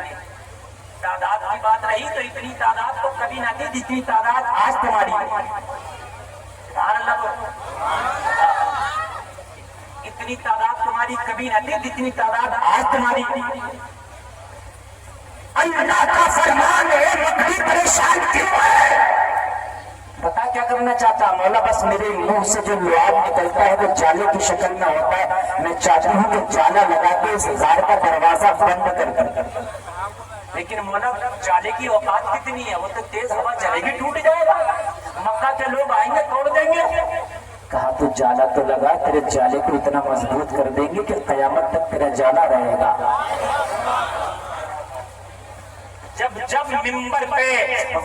گے. تعداد کی بات رہی تو اتنی تعداد تو کبھی نہ تھی جتنی تعداد آج تمہاری ہے. سبحان اللہ کو. اتنی تعداد تمہاری کبھی نہ تھی جتنی تعداد آج تمہاری. اللہ کا فرمان ہے مکڑی پریشان کیوں ہے؟ پتا کیا کرنا چاہتا مولا؟ بس میرے منہ سے جو لعاب نکلتا ہے وہ جالے کی شکل میں ہوتا ہے. میں چاہتی ہوں کہ جالا لگا کے اس غار کا دروازہ بند کر دوں. لیکن مولا جالے کی اوقات کتنی ہے؟ وہ تو تیز ہوا چلے گی ٹوٹ جائے گا. مکہ کے لوگ آئیں گے توڑ دیں گے. کہا تو جالا تو لگا، تیرے جالے کو اتنا مضبوط کر دیں گے کہ قیامت تک تیرا جالا رہے گا. جب جب ممبر پہ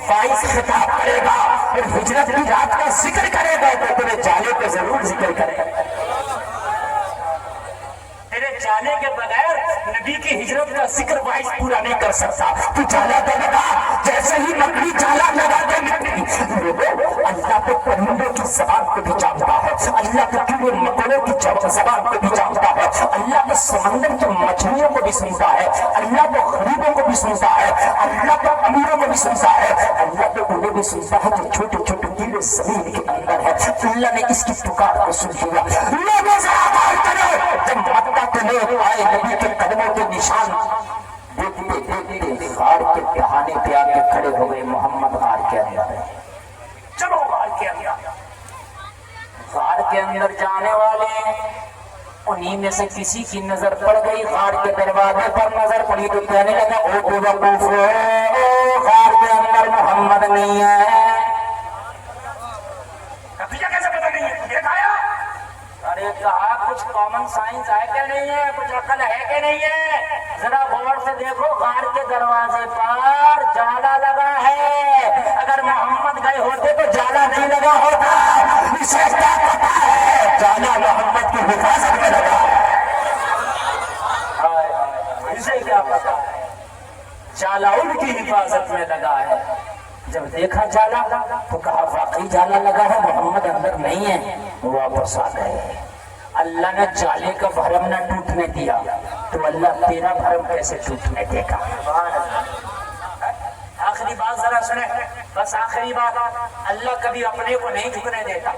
وائس خطاب کرے گا پھر ہجرت کی رات کا ذکر کرے گا تو تیرے جالے پہ ضرور ذکر کرے گا. تیرے جانے کے بغیر نبی کی ہجرت کا ذکر وائس پورا نہیں کر سکتا. تو جالا تو لگا، جیسے ہی مکڑی جالا لگا دے مکڑی. اللہ تو پرندوں کی زبان کو بھی جانتا ہے، اللہ تو کیڑے مکوڑوں کی زبان کو بھی جانتا ہے، اللہ تو سمندر کی مچھلیوں کو بھی سنتا ہے، اللہ تو غریبوں کو بھی سنتا ہے، اللہ تو امیروں کو بھی سنتا ہے، اللہ تو انہیں بھی سنتا ہے جو چھوٹے چھوٹے کیڑے زمین کے اندر ہے. اللہ نے اس کی پکار کو سن لیا. لوگوں ذرا غور کرو، جب مکہ کے لوگ آئے نبی کے قدموں کے نشان دیکھتے دیکھتے غار کے دہانے پہ آ کے کھڑے ہو گئے. محمد غار کے اندر ہے، چلو غار کے اندر. غار کے اندر جانے والے انہیں میں سے کسی کی نظر پڑ گئی غار کے دروازے پر نظر پڑی تو کہنے لگا او بیوقوف، غار کے اندر محمد نہیں ہے. کیسے پتہ نہیں ہے؟ دیکھایا. ارے کہا کچھ کامن سائنس ہے کہ نہیں ہے؟ کچھ عقل ہے کہ نہیں ہے؟ ذرا غور سے دیکھو، غار کے دروازے پر جالا لگا ہے. اگر محمد گئے ہوتے تو جالا نہیں لگا ہوتا. اسے کیا پتا ہے جالا محمد کی حفاظت میں لگا ہے. اسے کیا پتا جالا ان کی حفاظت میں لگا ہے. جب دیکھا جالا تو کہا واقعی جالا لگا ہے، محمد اندر نہیں ہے. واپس آ گئے. اللہ نے جالے کا بھرم نہ ٹوٹنے دیا تو اللہ تیرا بھرم کیسے ٹوٹنے دے گا؟ آخری بات ذرا سنیں، بس آخری بات. اللہ کبھی اپنے کو نہیں جھکنے دیتا.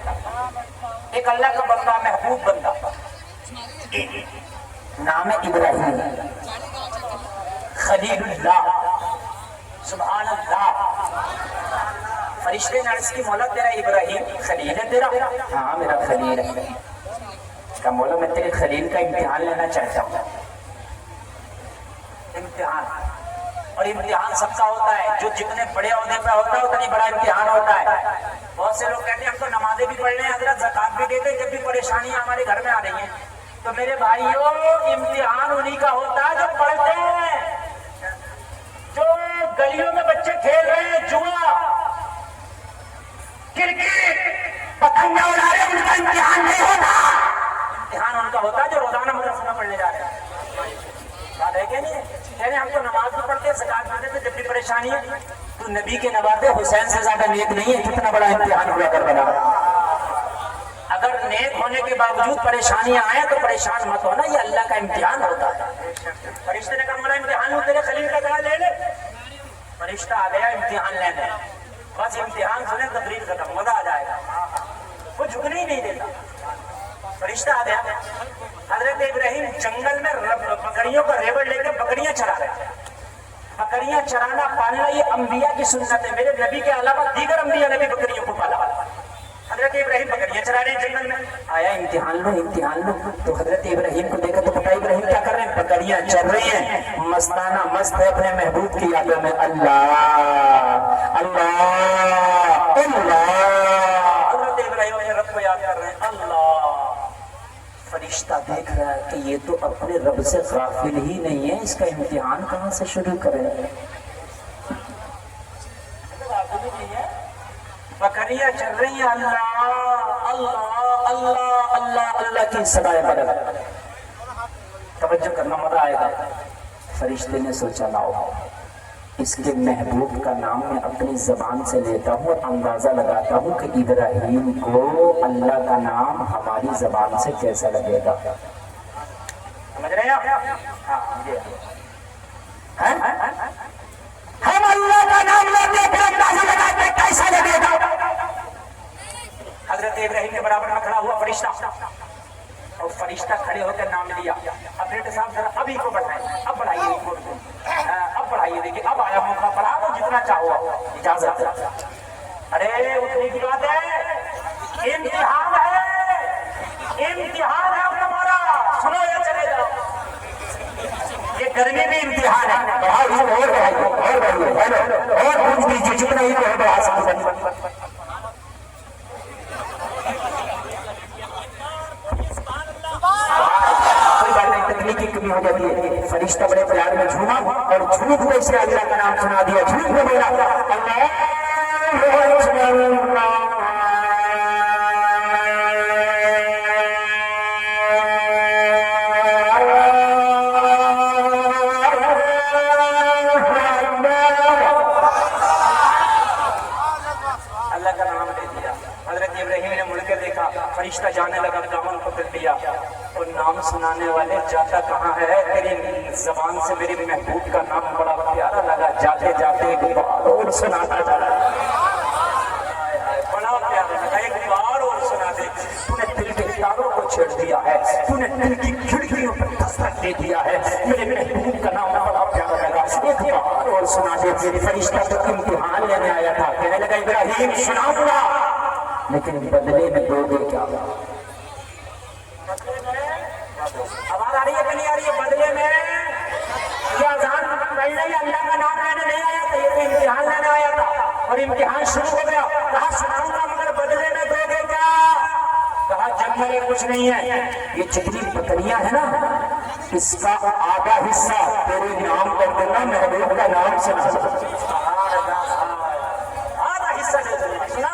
ایک اللہ کا بندہ، محبوب بندہ، نام ہے ابراہیم خلیل اللہ. سبحان اللہ. فرشتے نے عرض کی مولا تیرا ابراہیم خلیل ہے تیرا؟ ہاں میرا خلیل ہے. کہا مولا میں تیرے خلیل کا امتحان لینا چاہتا ہوں. امتحان، اور امتحان سب کا ہوتا ہے. جو جتنے بڑے عہدے پہ ہوتا ہے اتنی بڑا امتحان ہوتا ہے. بہت سے لوگ کہتے ہیں ہم تو نمازیں بھی پڑھ رہے ہیں حضرت، زکات بھی دیتے، جب بھی پریشانیاں ہمارے گھر میں آ رہی ہیں. تو میرے بھائیوں امتحان انہی کا ہوتا ہے جو پڑھتے ہیں. جو گلیوں میں بچے کھیل رہے ہیں جوا کرکٹ پتنگا اڑا رہے ہیں، ان کا امتحان نہیں ہوتا. امتحان ان کا ہوتا ہے جو روزانہ مدرسے میں پڑھنے جا رہے ہیں. بات ہے کہ نہیں؟ کہہ رہے ہم تو نماز بھی پڑھتے ہیں، زکات بھی دیتے، جب بھی پریشانی ہے. تو نبی کے نوازے حسین سے زیادہ نیک نہیں ہے. کتنا بڑا امتحان ہوا کر بنا. اگر نیک ہونے کے باوجود پریشانیاں آئیں تو پریشان مت ہونا، یہ اللہ کا امتحان ہوتا ہے. فرشتے نے کہا مولا امتحان ہوں تیرے خلیل کا، کہا لے لے. فرشتہ آ گیا امتحان لینے. بس امتحان سنے تقریر ختم، مزہ آ جائے گا. وہ جھکنے ہی نہیں دیتا. فرشتہ آ گیا. حضرت ابراہیم جنگل میں بکریوں کا ریوڑ لے کے بکریاں چرا رہے ہیں. بکریاں چرانا پالنا یہ انبیاء کی سنت ہے. میرے نبی کے علاوہ دیگر انبیاء نے بھی بکریوں کو پالا. حضرت ابراہیم بکریاں چرا رہے ہیں جنگل میں. آیا امتحان لو امتحان لو. تو حضرت ابراہیم کو دیکھا تو پتا ابراہیم کیا کر رہے ہیں؟ بکریاں چر رہی ہیں، مستانہ مست ہے اپنے محبوب کی یادوں میں. اللہ اللہ اللہ. حضرت ابراہیم اپنے رب کو یاد کر رہے ہیں. اللہ. فرشتہ دیکھ رہا ہے کہ یہ تو اپنے رب سے غافل ہی نہیں ہے، اس کا امتحان کہاں سے شروع کرے؟ بکریاں چل رہی ہیں. اللہ اللہ اللہ اللہ اللہ کی صدائیں بدل. توجہ کرنا، مزہ آئے گا. فرشتے نے سوچا لاؤ اس کے محبوب کا نام میں اپنی زبان سے لیتا ہوں اور اندازہ لگاتا ہوں کہ ابراہیم کو اللہ کا نام ہماری زبان سے کیسا لگے گا. سمجھ رہے ہیں آپ؟ ہاں جتنا چاہو اجازت. ارے اٹھنے کی بات ہے, امتحان ہے, امتحان ہے تمہارا, سنو یا چلے جاؤ. یہ گرمی بھی امتحان ہے. اور پوچھ دیجیے جتنا ہی بڑھا سکتے. تکنیکی کمی ہو جاتی ہے. فرشتہ بڑے پیار میں جھوما اور جھوٹ کو اسے اللہ کا نام سنا دیا. جھوٹ میں بولا اللہ کا نام لے دیا. حضرت ابراہیم نے مڑ کے دیکھا, فرشتہ جانے لگا, دامن پکڑ لیا اور نام سنانے والے جاتا کہاں ہے؟ تیری زبان سے میرے محبوب کا نام بڑا پیارا لگا, جاتے جاتے ایک بار اور سناتا جا رہا, بڑا پیارا لگا, ایک بار اور سنا دے. تو نے دل کے تاروں کو چھیڑ دیا ہے, تو نے دل کی کھڑکیوں پر دستک دے دیا ہے, میرے محبوب کا نام بڑا پیارا لگا, ایک بار اور سنا دے. فرشتہ تو امتحان لینے آیا تھا, کہنے لگا ابراہیم سناؤں گا لیکن بدلے میں دو گے کیا؟ آواز آ رہی ہے کہ نہیں آ رہی ہے؟ بدلے میں یہ اذان پڑھنے یا اللہ کا نام لینے نہیں آیا تھا, یہ تو امتحان لینے آیا تھا. اور امتحان شروع ہو گیا. کہا سناؤں گا مگر بدلے میں دو گے کیا؟ کہا جنگل میں کچھ نہیں ہے, یہ جتنی بکریاں ہیں نا اس کا آدھا حصہ تیرے نام کر دینا, محبوب کا نام سنا, آدھا حصہ دے دینا. سنا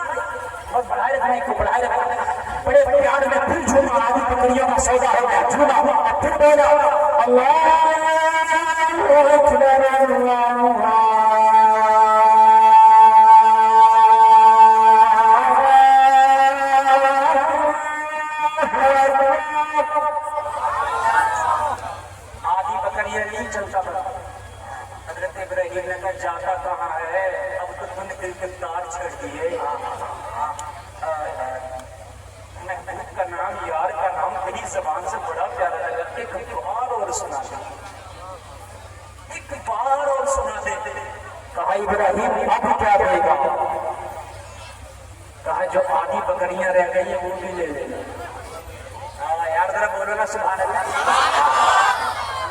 اور بڑھائے رکھنا, کو بڑھائے رکھنا. بڑے پیار میں پھر جھوما, آدھی بکریوں کا سودا ہو گیا. جھوما پھر بولا اللہ اکبر اللہ. آدھی بکریاں نہیں چلتا بڑا. حضرت ابراہیم نے کہا جاتا کہاں ہے؟ اب تو تم نے دل کے تار چھڑ دیے. محبوب کا نام, یار کا نام تیری زبان سے بڑا پیارا لگا, ایک بار اور سنا دے, ایک بار اور سنا دے. کہا ابراہیم اب کیا دے گا؟ کہا جو آدھی بکریاں رہ گئی ہیں وہ بھی لے لے. یار ذرا بولو نا سبحان اللہ.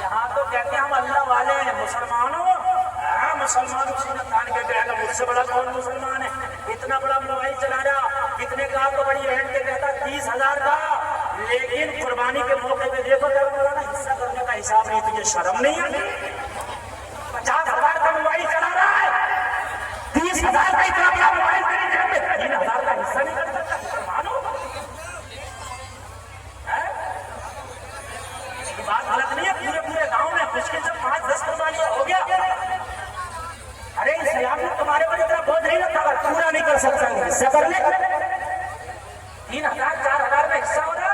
یہاں تو کہتے ہیں ہم اللہ والے ہیں, مسلمانوں. ہاں مسلمان سنت تان کے کہے گا مجھ سے بڑا کون مسلمان ہے؟ اتنا بڑا موبائل چلا رہا, کتنے کا تو بڑی رینٹ کے کہتا 30,000 کا, لیکن قربانی کے موقع پہ دیکھو نا حصہ کرنے کا حساب نہیں. تجھے شرم نہیں ہے؟ 50,000 کا موبائل چلا رہا ہے, 30,000 کا اتنا بڑا موبائل تیری جیب میں, 3,000 کا حصہ نہیں کر سکتا. مسلمانوں یہ بات غلط نہیں ہے. پورے گاؤں میں مشکل سے 5-10 قربانیاں ہو گیا. ارے اسلام نے تمہارے پر اتنا بوجھ نہیں رکھا, پورا نہیں کر سکتا, حصہ کر لے. 3,000 4,000 کا حصہ ہو رہا,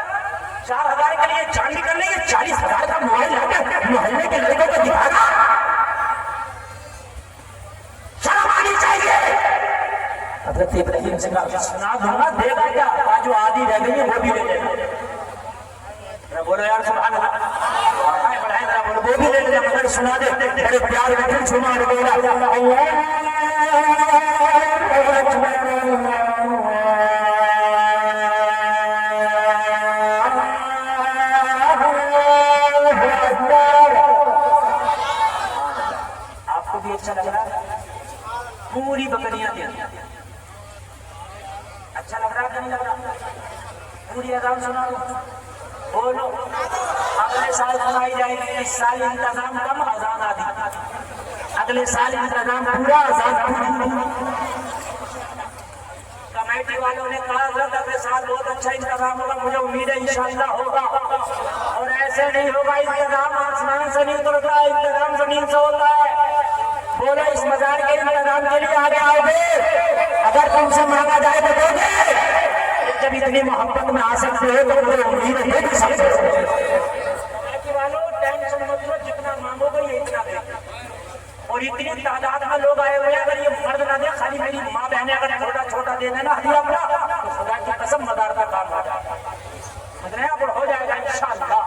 4,000 کے لیے چاندی کر لیں گے, 40,000 کا موبائل لا کے محلے کے لڑکوں کو دکھانا, شرم آنی چاہیے. حضرت ابراہیم سے کہا سنا دوں گا, دے گا کیا؟ جو آدھی رہ گئی ہے وہ بھی لے لے گا. بولو یار سبحان اللہ. بڑھائے ذرا بولو, وہ بھی لے لے مگر سنا دے. بڑے پیار میں پھر جھوما اور بولا اللہ آپ کو بھی اچھا لگ رہا ہے؟ پوری بکریاں دیں. اچھا لگ رہا ہے کہ نہیں لگ رہا؟ پوری اذان سنا دو, بولو. اگلے سال سنائی جائے گی. اس سال انتظام کم, اذان آدھی. اگلے سال انتظام پورا, اذان پوری. کمیٹی والوں نے کہا حضرت اگلے سال بہت اچھا انتظام ہوگا, مجھے امید ہے انشاءاللہ ہوگا. اور ایسے نہیں ہوگا, انتظام آسمان سے نہیں اترتا, انتظام زمین سے ہوتا ہے. بولو اس مزار کے انتظام کے لیے آگے آؤ گے؟ اگر تم سے مانگا جائے تو دو گے؟ جب اتنی محبت میں آ سکتے ہو تو وہ امید ہے کہ سب سے ٹینشن مت لو, جتنا مانگو گے یہ اتنا دے. اور اتنی تعداد میں لوگ آئے ہوئے, اگر یہ مرد نہ دے, خالی میری ماں بہنیں اگر چھوٹا چھوٹا دے دینا ہدیہ اپنا, تو خدا کی قسم مدار کا کام ہو جائے گا, ہو جائے گا انشاءاللہ.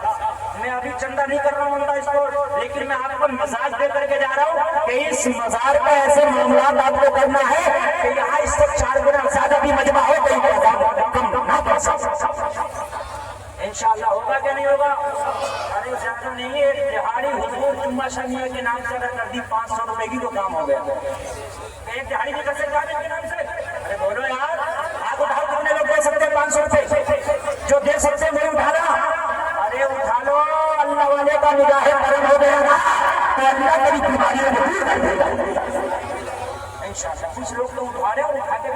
میں ابھی چندہ نہیں کر رہا ہوں اس کو, لیکن میں آپ کو مزاج دے کر کے جا رہا ہوں. کہ اس مزار کا ایسے معاملات آپ کو کرنا ہے کہ یہاں اس سے 4 گنا زیادہ بھی مجمع ہو کہیں کم نہ پڑ سکتا. انشاءاللہ ہوگا کہ نہیں ہوگا؟ ارے زیادہ نہیں ہے، دہاڑی حضور جمعہ شمیہ کے نام سے اگر کر دی 500 روپے کی تو کام ہو گیا. ایک دہاڑی بھی کر سکتا ہے کے نام سے؟ ارے بولو یار، آپ اٹھاؤ. کتنے لوگ دے سکتے ہیں 500 روپے؟ جو دے سکتے ہیں وہی اٹھانا. ارے اٹھا لو، اللہ والے کا نگاہ کرم ہو گیا نا تو اللہ میری بیماریوں کو دور کر دے گا انشاءاللہ. کچھ لوگ تو اٹھا رہے ہیں اور اٹھا کے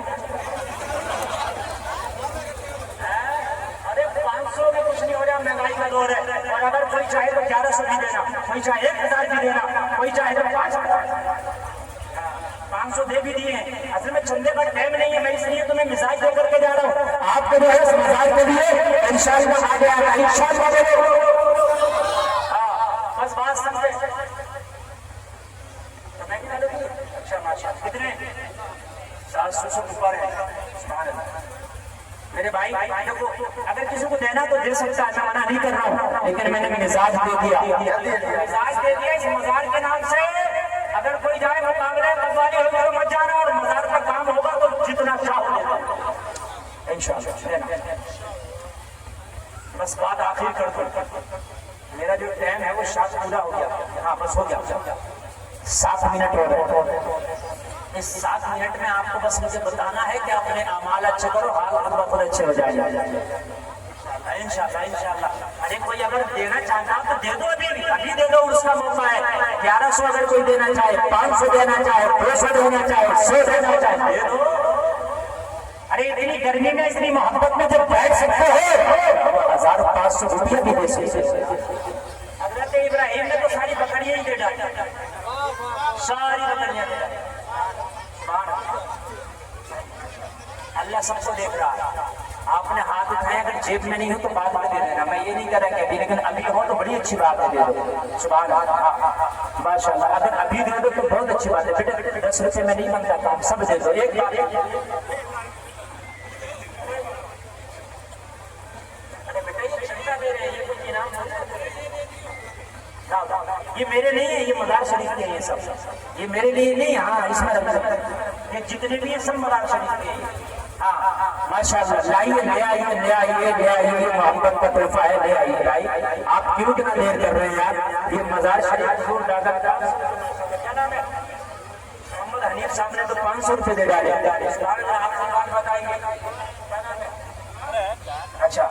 ارے 500 میں کچھ نہیں ہو رہا، مہنگائی کا دور ہے. اور اگر کوئی چاہے تو 1100 بھی دینا، کوئی چاہے 1000 بھی دینا، کوئی چاہے تو 500 دے بھی دیے. اصل میں چندے کا ٹائم نہیں ہے، میں اس لیے تمہیں مزاج دے کر کے جا رہا ہوں. آپ کو جو ہے مزاج کے لیے انشاءاللہ آ گیا انشاءاللہ. بس بات سمجھے. اچھا ماشاء اللہ. کتنے 700 سے اوپر ہے. سبحان اللہ. میرے بھائی دیکھو، اگر کسی کو دینا تو دے سکتا ہے، میں منع نہیں کر رہا ہوں، لیکن میں نے مزاج دے دیا. مزاج دے دیا اس مزار کے نام سے. اگر کوئی جائے مقابلے قوالی ہو جائے مت جانا، اور مزار کا کام ہوگا تو جتنا چاہو دینا انشاءاللہ. بس بات آخر کر دو، میرا جو ٹائم ہے وہ شاید پورا ہو گیا. ہاں بس ہو گیا. 7 منٹ ہو رہے. اس 7 منٹ میں آپ کو بس مجھے بتانا ہے کہ اپنے اعمال اچھے کرو، حال خود اچھے ہو جائے. انشاءاللہ انشاءاللہ. ارے کوئی اگر دینا چاہتا تو دے دو، ابھی دے دو، اس کا موقع ہے. 1100 اگر کوئی دینا چاہے، 500 دینا چاہے، 200 دینا چاہے، 100 دینا چاہے دے دو. ارے اتنی گرمی میں اتنی محبت میں جب بیٹھ سکتے ہو 1500 روپیہ بھی دے سکتے. حضرت ابراہیم نے تو ساری بکریاں ہی دے ڈالی، ساری بکریاں دے ڈالی. اللہ سب کو دیکھ رہا ہے. آپ نے ہاتھ اٹھائے، اگر جیب میں نہیں ہو تو بعد میں دے دینا. میں یہ نہیں کر رہا کہ ابھی، لیکن ابھی ہو تو بڑی اچھی بات ہے، دے دو. سبحان اللہ ماشاء اللہ. اگر ابھی دے دو تو بہت اچھی بات ہے. بیٹا 10 روپے میں نہیں مانگتا کام، سب دے دو. ایک یہ میرے نہیں ہے، یہ مزار شریف کے ہیں. یہ سب یہ میرے لیے نہیں. ہاں اس میں یہ جتنے بھی ہیں سب مزار شریف کے ہیں. ہاں ماشاء اللہ. لائیے لے آئیے محبت کا تحفہ ہے. لے آئیے. آپ کیوں اتنا دیر کر رہے ہیں یار؟ یہ مزار شریف دور ڈاکر کا کیا نام ہے؟ محمد حنیف صاحب نے تو 500 روپے دے ڈالے. آپ کو بات بتائیں گے. اچھا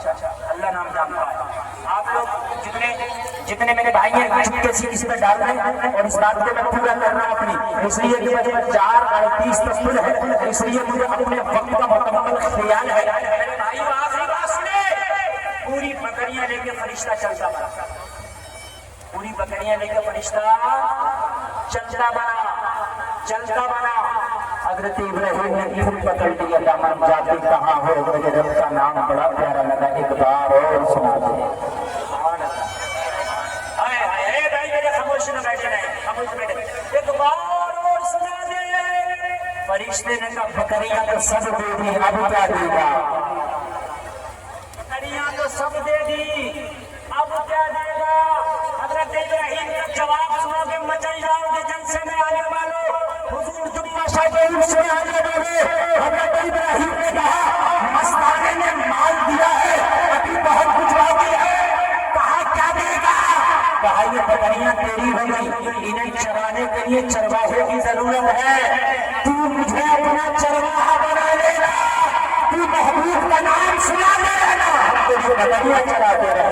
اللہ نام جانتا ہے. آپ لوگ جتنے میرے بھائی ہیں چپکے سے اس میں ڈال رہے ہیں، اور اس بات کو میں پورا کر رہا ہوں اپنی، اس لیے کہ مجھے 4:38 تک ہے، اس لیے مجھے اپنے وقت کا مکمل خیال ہے. میرے بھائی آخری بات سنے. پوری بکریاں لے کے فرشتہ چلتا بنا، پوری بکریاں لے کے فرشتہ چلتا بنا. حضرت ابراہیم نے پھر پکڑ لیا دامن، جاتے کہاں ہو، مجھے رب کا نام بڑا پیارا لگا، ایک بار اور سنا دیں. خاموش نہ بیٹھے رہے، خاموش بیٹھے. ایک بار اور سنا دے. فرشتے نے کہا بکریاں تو سب دے دی، اب کیا دے گا؟ بکریاں تو سب دے دی، اب کیا دے گا؟ حضرت ابراہیم کا جواب سنو گے مچل جاؤ گے جلسے میں آنے والوں. حضور جمعہ شریف سے آنے والے حضرت ابراہیم نے کہا مستانے نے مال دیا ہے، ابھی بہت کچھ باقی ہے. کہا کیا دے گا؟ کہا یہ بکریاں تیری ہو گئی، انہیں چرانے کے لیے چرواہے کی ضرورت ہے، تو مجھے اپنا چرواہا بنا لینا، تو محبوب کا نام سنا دے رہنا، تیری بکریاں چرا دے رہے.